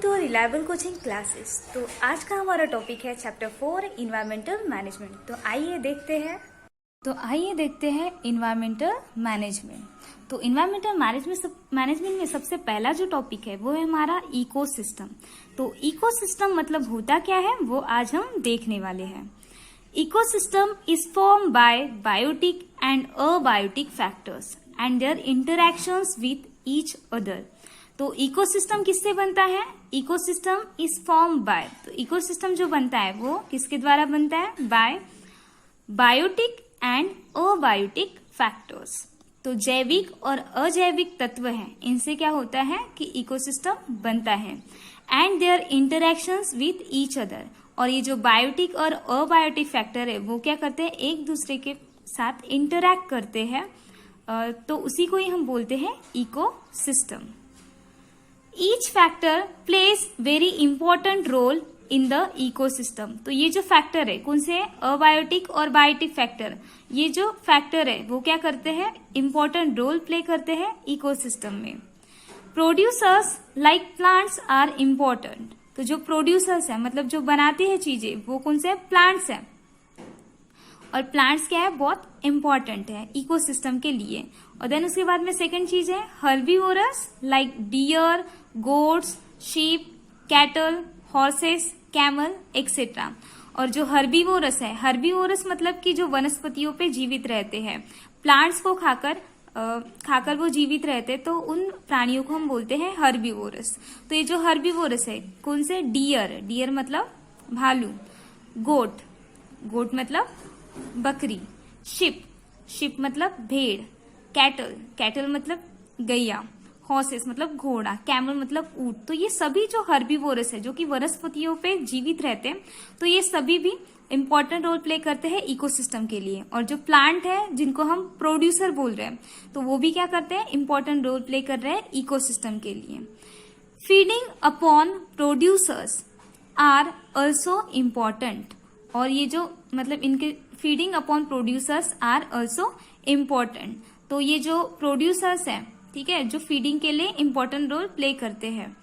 To reliable coaching classes. तो आज का हमारा टॉपिक है चैप्टर 4 इन्वायरमेंटल मैनेजमेंट। तो आइए देखते हैं इन्वायरमेंटल मैनेजमेंट। तो इन्वायरमेंटल मैनेजमेंट में सबसे पहला जो टॉपिक है वो है हमारा इकोसिस्टम। तो इकोसिस्टम मतलब होता क्या है वो आज हम देखने वाले हैं। Ecosystem is form by biotic and abiotic factors and their interactions with each other. तो इकोसिस्टम किससे बनता है? इकोसिस्टम इज फॉर्म बाय, तो इकोसिस्टम जो बनता है वो किसके द्वारा बनता है? By biotic and abiotic factors. तो जैविक और अजैविक तत्व हैं, इनसे क्या होता है कि इकोसिस्टम बनता है। And their interactions with each other, और ये जो बायोटिक और अबायोटिक फैक्टर है वो क्या करते हैं? एक दूसरे के साथ इंटरैक्ट करते हैं, तो उसी को ही हम बोलते हैं ecosystem. Each factor plays very important role in the ecosystem। तो ये जो फैक्टर है कौन से है? अबायोटिक और बायोटिक फैक्टर। ये जो फैक्टर है वो क्या करते हैं? इंपॉर्टेंट रोल प्ले करते हैं इकोसिस्टम में। Producers like plants are important. तो जो प्रोड्यूसर्स है मतलब जो बनाते हैं चीजें वो कौन से? प्लांट्स है। और प्लांट्स क्या है? बहुत इंपॉर्टेंट है इकोसिस्टम के लिए। और देन उसके बाद में सेकंड चीज है herbivores like deer, goats, sheep, cattle, horses, camel etcetera. और जो हर्बीवोरस है, हर्बीवोरस मतलब कि जो वनस्पतियों पे जीवित रहते हैं, प्लांट्स को खाकर वो जीवित रहते हैं, तो उन प्राणियों को हम बोलते हैं हर्बीवोरस। तो ये जो हर्बीवोरस है कौन से? डियर, डियर मतलब भालू, गोट, गोट मतलब बकरी, शिप, शिप मतलब भेड़, कैटल, कैटल मतलब गैया, हॉर्सेस मतलब घोड़ा, कैमल मतलब ऊंट। तो ये सभी जो हर्बीवोरस है जो कि वनस्पतियों पे जीवित रहते हैं, तो ये सभी भी इंपॉर्टेंट रोल प्ले करते हैं इकोसिस्टम के लिए। और जो प्लांट है जिनको हम प्रोड्यूसर बोल रहे हैं, तो वो भी क्या करते हैं? इंपॉर्टेंट रोल प्ले कर रहे हैं इकोसिस्टम के लिए। Feeding upon producers are also important. और ये जो मतलब इनके feeding upon producers are also important. तो ये जो प्रोड्यूसर्स हैं, ठीक है, जो फीडिंग के लिए इंपॉर्टेंट रोल प्ले करते हैं।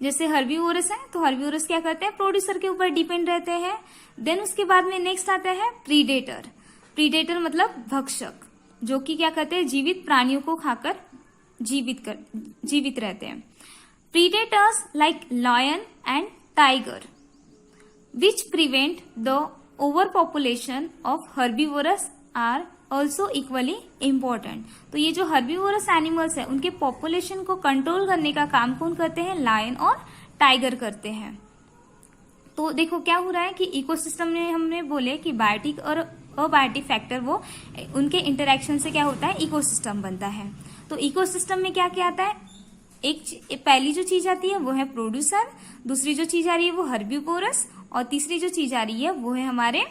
जैसे हर्बीवोरस है तो हर्बीवोरस क्या करते हैं? प्रोड्यूसर के ऊपर डिपेंड रहते हैं। देन उसके बाद में नेक्स्ट आता है प्रीडेटर। प्रीडेटर मतलब भक्षक, जो कि क्या करते हैं? जीवित प्राणियों को खाकर जीवित रहते हैं। Predators like lion and tiger which prevent the overpopulation of herbivores are also equally important। तो ये जो herbivores एनिमल्स है उनके पॉपुलेशन को कंट्रोल करने का काम कौन करते हैं? लायन और टाइगर करते हैं। तो देखो क्या हो रहा है कि इकोसिस्टम में हमने बोले कि बायोटिक और अबायोटिक फैक्टर वो उनके इंटरेक्शन से क्या होता है? इकोसिस्टम बनता है। तो इकोसिस्टम में क्या क्या आता है? पहली जो चीज आती है वो है प्रोड्यूसर, दूसरी जो चीज आ रही है वो हर्बीवोरस, और तीसरी जो चीज आ रही है वो है हमारे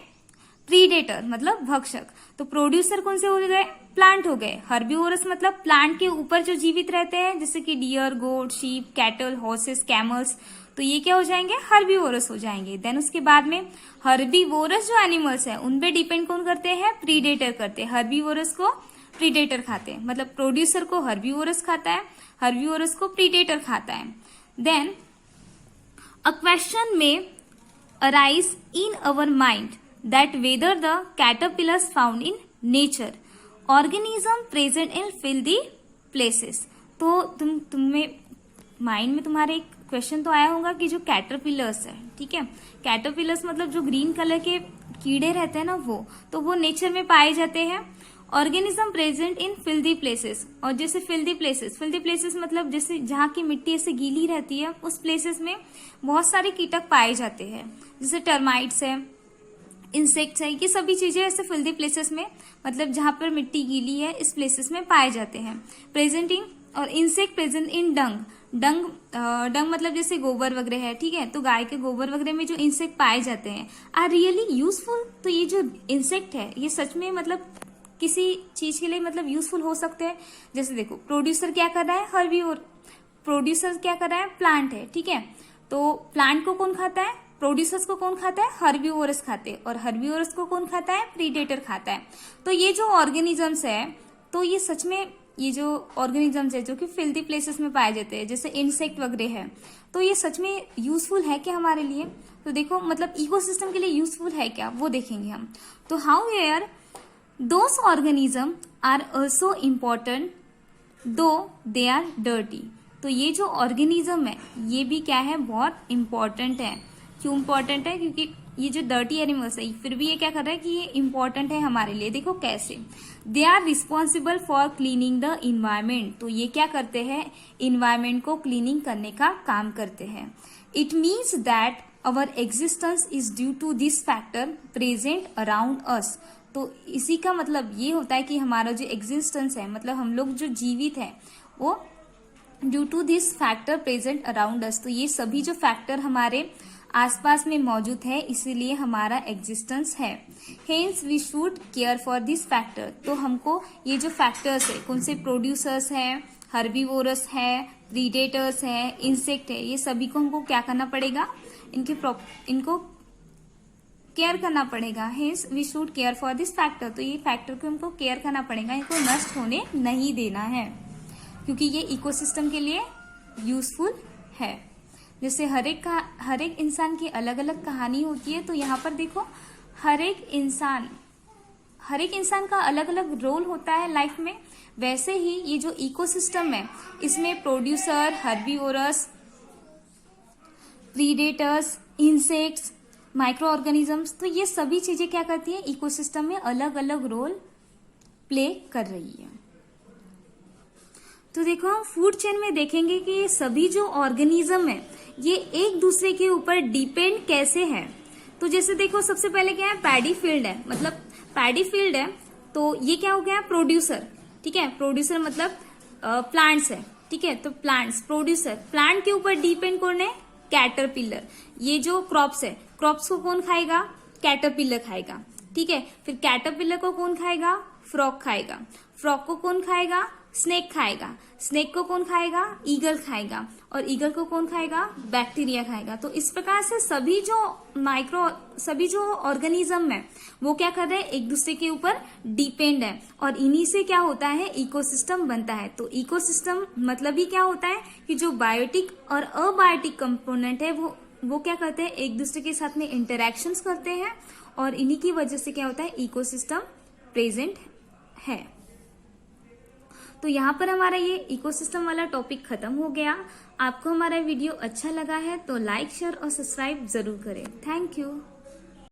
प्रीडेटर मतलब भक्षक। तो प्रोड्यूसर कौन से हो गए? प्लांट हो गए। हर्बीवोरस मतलब प्लांट के ऊपर जो जीवित रहते हैं, जैसे कि डियर, गोट, शीप, कैटल, हॉर्सेस, कैमल्स, तो ये क्या हो जाएंगे? हर्बीवोरस हो जाएंगे। देन उसके बाद में हर्बीवोरस जो एनिमल्स है उन पे डिपेंड कौन करते हैं? प्रीडेटर करते हैं। हर्बीवोरस को प्रीडेटर खाते हैं, मतलब प्रोड्यूसर को हर्बीवोरस खाता है, हर्बीवोरस को प्रीडेटर खाता है। देन अ क्वेश्चन में arise in our mind that whether the caterpillars found in nature organism present in filthy places। तो तुम्हें माइंड में तुम्हारे एक क्वेश्चन तो आया होगा कि जो कैटरपिलर्स है, ठीक है, कैटरपिलर्स मतलब जो ग्रीन कलर के कीड़े रहते हैं ना वो नेचर में पाए जाते हैं। Organism present in filthy places, और जैसे फिल्दी प्लेसेस मतलब जैसे जहाँ की मिट्टी ऐसे गीली रहती है उस प्लेसेस में बहुत सारे कीटक पाए जाते हैं, जैसे टर्माइट्स है, इंसेक्ट्स है, ये सभी चीजें ऐसे फिल्दी प्लेसेस में मतलब जहाँ पर मिट्टी गीली है इस प्लेसेस में पाए जाते हैं। प्रेजेंटिंग और इंसेक्ट प्रेजेंट इन डंग मतलब जैसे गोबर वगैरह है, ठीक है, तो गाय के गोबर वगैरह में जो इंसेक्ट पाए जाते हैं आर रियली यूजफुल। तो ये जो इंसेक्ट है ये सच में मतलब किसी चीज के लिए मतलब यूजफुल हो सकते हैं। जैसे देखो प्रोड्यूसर क्या कर रहा है? हर्बीवोर। प्रोड्यूसर क्या कर रहा है? प्लांट है, ठीक है, तो प्लांट को कौन खाता है? प्रोड्यूसर्स को कौन खाता है? हर्बीवोरस खाते हैं। और हर्बीवोरस को कौन खाता है? प्रीडेटर खाता है। तो ये जो ऑर्गेनिजम्स है तो ये सच में ये जो ऑर्गेनिजम्स है जो कि फिल्दी प्लेसेस में पाए जाते हैं, जैसे इंसेक्ट वगैरह है, तो ये सच में यूजफुल है क्या हमारे लिए? तो देखो मतलब इकोसिस्टम के लिए यूजफुल है क्या, वो देखेंगे हम। तो how are those organism are also important though they are dirty. तो ये जो ऑर्गेनिज्म है ये भी क्या है, बहुत इंपॉर्टेंट है। क्यों इंपॉर्टेंट है? क्योंकि ये जो डर्टी एनिमल्स है फिर भी ये क्या कर रहा है कि ये इंपॉर्टेंट है हमारे लिए। देखो कैसे, they are responsible for cleaning the environment. तो ये क्या करते हैं, इन्वायरमेंट को क्लीनिंग करने का काम करते हैं। It means that our existence is due to this factor present around us. तो इसी का मतलब ये होता है कि हमारा जो एग्जिस्टेंस है, मतलब हम लोग जो जीवित है, वो due to this factor present around us. तो ये सभी जो फैक्टर हमारे आसपास में मौजूद है, इसीलिए हमारा एग्जिस्टेंस है। Hence we should care for this factor. तो हमको ये जो फैक्टर्स है, कौन से प्रोड्यूसर्स है, हर्बीवोरस है, प्रीडेटर्स है, इंसेक्ट है, ये सभी को हमको क्या करना पड़ेगा, इनको केयर करना पड़ेगा। Hence we should care for this factor. तो ये फैक्टर को हमको केयर करना पड़ेगा, इनको नष्ट होने नहीं देना है, क्योंकि ये इकोसिस्टम के लिए यूजफुल है। जैसे हर एक इंसान की अलग अलग कहानी होती है, तो यहाँ पर देखो हर एक इंसान का अलग अलग रोल होता है लाइफ में। वैसे ही ये जो इकोसिस्टम है इसमें producer, herbivores, predators, insects, micro organisms, तो ये सभी चीजें क्या करती है, इकोसिस्टम में अलग अलग रोल प्ले कर रही है। तो देखो हम फूड चेन में देखेंगे कि ये सभी जो ऑर्गेनिज्म है ये एक दूसरे के ऊपर डिपेंड कैसे है। तो जैसे देखो सबसे पहले क्या है, पैडी फील्ड है, मतलब पैडी फील्ड है, तो ये क्या हो गया, प्रोड्यूसर। ठीक है, प्रोड्यूसर मतलब प्लांट्स है। ठीक है, तो प्लांट्स प्रोड्यूसर, प्लांट के ऊपर डिपेंड कौन है, कैटरपिलर। ये जो क्रॉप्स है, क्रॉप्स को कौन खाएगा, कैटरपिलर खाएगा। ठीक है, फिर कैटरपिलर को कौन खाएगा, फ्रॉग खाएगा। फ्रॉग को कौन खाएगा, स्नेक खाएगा। स्नेक को कौन खाएगा, ईगल खाएगा। और ईगल को कौन खाएगा, बैक्टीरिया खाएगा। तो इस प्रकार से सभी जो ऑर्गेनिज्म है वो क्या कर रहे हैं, एक दूसरे के ऊपर डिपेंड है, और इन्हीं से क्या होता है, इकोसिस्टम बनता है। तो इकोसिस्टम मतलब ही क्या होता है कि जो बायोटिक और अबायोटिक कंपोनेंट है वो क्या करते हैं, एक दूसरे के साथ में इंटरेक्शंस करते हैं, और इन्हीं की वजह से क्या होता है, इकोसिस्टम प्रेजेंट है। तो यहाँ पर हमारा ये इकोसिस्टम वाला टॉपिक खत्म हो गया। आपको हमारा वीडियो अच्छा लगा है तो लाइक, शेयर और सब्सक्राइब जरूर करें। Thank you.